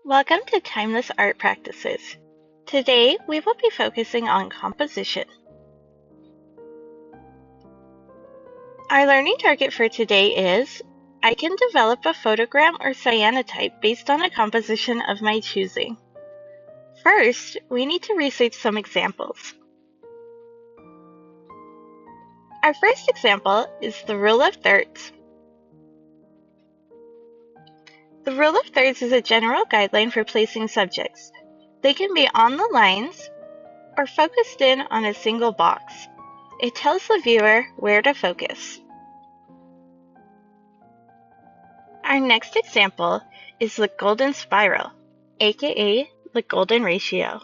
Welcome to Timeless Art Practices. Today, we will be focusing on composition. Our learning target for today is, I can develop a photogram or cyanotype based on a composition of my choosing. First, we need to research some examples. Our first example is the rule of thirds. The rule of thirds is a general guideline for placing subjects. They can be on the lines or focused in on a single box. It tells the viewer where to focus. Our next example is the golden spiral, aka the golden ratio.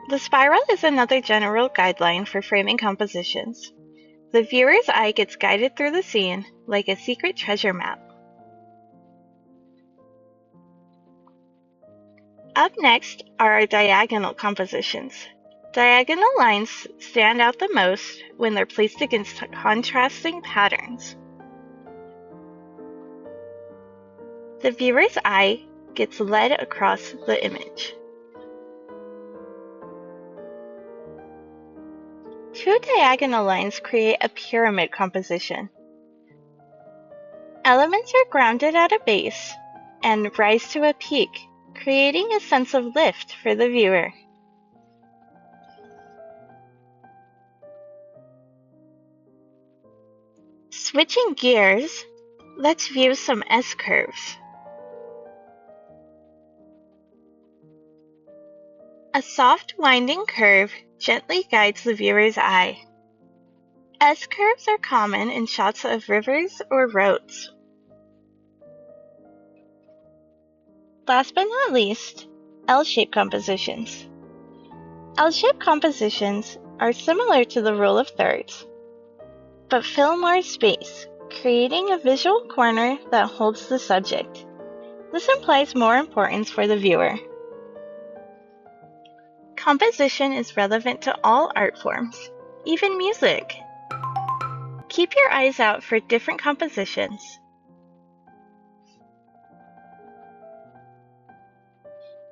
The spiral is another general guideline for framing compositions. The viewer's eye gets guided through the scene like a secret treasure map. Up next are our diagonal compositions. Diagonal lines stand out the most when they're placed against contrasting patterns. The viewer's eye gets led across the image. Two diagonal lines create a pyramid composition. Elements are grounded at a base and rise to a peak, creating a sense of lift for the viewer. Switching gears, let's view some S-curves. A soft winding curve gently guides the viewer's eye. S-curves are common in shots of rivers or roads. Last but not least, L-shaped compositions. L-shaped compositions are similar to the rule of thirds, but fill more space, creating a visual corner that holds the subject. This implies more importance for the viewer. Composition is relevant to all art forms, even music. Keep your eyes out for different compositions.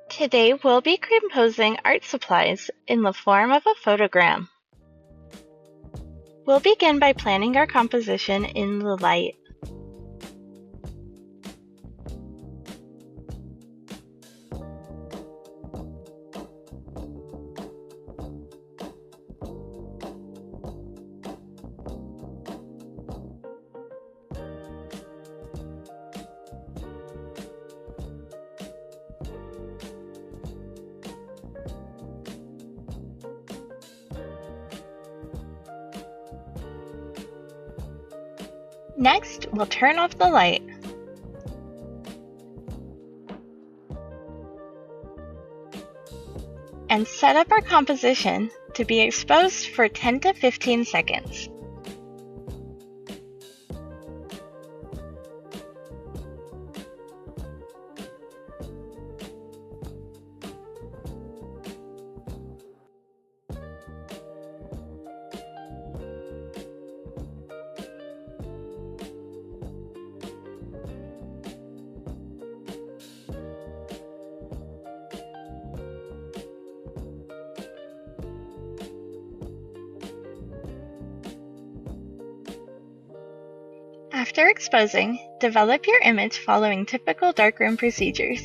Today we'll be composing art supplies in the form of a photogram. We'll begin by planning our composition in the light. Next, we'll turn off the light. And set up our composition to be exposed for 10 to 15 seconds. After exposing, develop your image following typical darkroom procedures.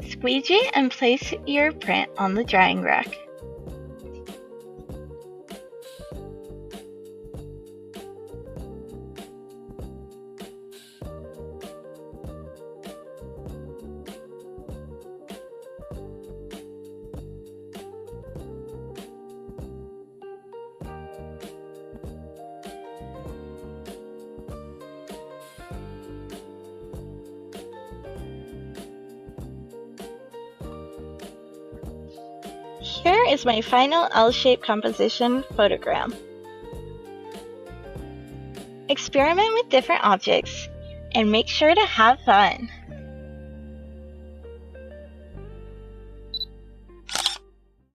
Squeegee and place your print on the drying rack. Here is my final L-shaped composition photogram. Experiment with different objects and make sure to have fun.